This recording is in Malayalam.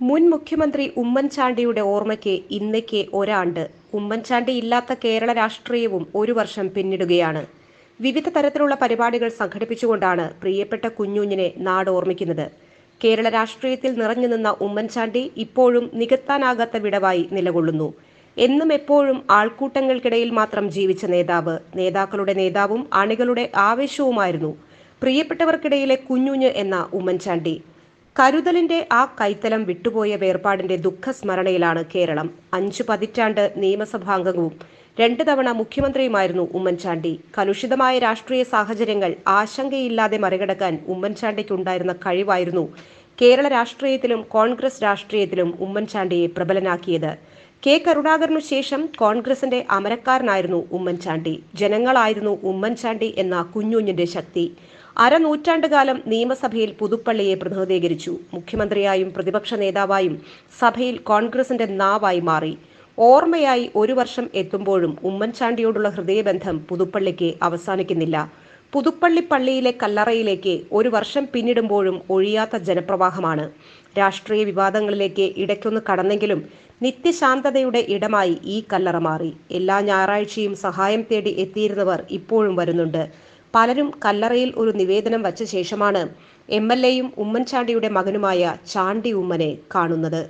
മുൻ മുഖ്യമന്ത്രി ഉമ്മൻചാണ്ടിയുടെ ഓർമ്മയ്ക്ക് ഇന്നേക്ക് ഒരാണ്ട്. ഉമ്മൻചാണ്ടി ഇല്ലാത്ത കേരള രാഷ്ട്രീയവും ഒരു വർഷം പിന്നിടുകയാണ്. വിവിധ തരത്തിലുള്ള പരിപാടികൾ സംഘടിപ്പിച്ചുകൊണ്ടാണ് പ്രിയപ്പെട്ട കുഞ്ഞുഞ്ഞിനെ നാട് ഓർമ്മിക്കുന്നത്. കേരള രാഷ്ട്രീയത്തിൽ നിറഞ്ഞു നിന്ന ഉമ്മൻചാണ്ടി ഇപ്പോഴും നികത്താനാകാത്ത വിടവായി നിലകൊള്ളുന്നു. എന്നും എപ്പോഴും ആൾക്കൂട്ടങ്ങൾക്കിടയിൽ മാത്രം ജീവിച്ച നേതാവ്, നേതാക്കളുടെ നേതാവും അണികളുടെ ആവേശവുമായിരുന്നു പ്രിയപ്പെട്ടവർക്കിടയിലെ കുഞ്ഞുഞ്ഞ് എന്ന ഉമ്മൻചാണ്ടി. കരുതലിന്റെ ആ കൈത്തലം വിട്ടുപോയ വേർപാടിന്റെ ദുഃഖസ്മരണയിലാണ് കേരളം. 5 പതിറ്റാണ്ട് നിയമസഭാംഗവും 2 തവണ മുഖ്യമന്ത്രിയുമായിരുന്നു ഉമ്മൻചാണ്ടി. കലുഷിതമായ രാഷ്ട്രീയ സാഹചര്യങ്ങൾ ആശങ്കയില്ലാതെ മറികടക്കാൻ ഉമ്മൻചാണ്ടിക്കുണ്ടായിരുന്ന കഴിവായിരുന്നു കേരള രാഷ്ട്രീയത്തിലും കോൺഗ്രസ് രാഷ്ട്രീയത്തിലും ഉമ്മൻചാണ്ടിയെ പ്രബലനാക്കിയത്. കെ കരുണാകരനു ശേഷം കോൺഗ്രസിന്റെ അമരക്കാരനായിരുന്നു ഉമ്മൻചാണ്ടി. ജനങ്ങളായിരുന്നു ഉമ്മൻചാണ്ടി എന്ന കുഞ്ഞുഞ്ഞിന്റെ ശക്തി. അരനൂറ്റാണ്ടുകാലം നിയമസഭയിൽ പുതുപ്പള്ളിയെ പ്രതിനിധീകരിച്ചു. മുഖ്യമന്ത്രിയായും പ്രതിപക്ഷ നേതാവായും സഭയിൽ കോൺഗ്രസിന്റെ നാവായി മാറി. ഓർമ്മയായി ഒരു വർഷം എത്തുമ്പോഴും ഉമ്മൻചാണ്ടിയോടുള്ള ഹൃദയബന്ധം പുതുപ്പള്ളിക്ക് അവസാനിക്കുന്നില്ല. പുതുപ്പള്ളി പള്ളിയിലെ കല്ലറയിലേക്ക് ഒരു വർഷം പിന്നിടുമ്പോഴും ഒഴിയാത്ത ജനപ്രവാഹമാണ്. രാഷ്ട്രീയ വിവാദങ്ങളിലേക്ക് ഇടയ്ക്കൊന്ന് കടന്നെങ്കിലും നിത്യശാന്തതയുടെ ഇടമായി ഈ കല്ലറ മാറി. എല്ലാ ഞായറാഴ്ചയും സഹായം തേടി എത്തിയിരുന്നവർ ഇപ്പോഴും വരുന്നുണ്ട്. പലരും കല്ലറയിൽ ഒരു നിവേദനം വച്ച ശേഷമാണ് MLA യും ഉമ്മൻചാണ്ടിയുടെ മകനുമായ ചാണ്ടി ഉമ്മനെ കാണുന്നത്.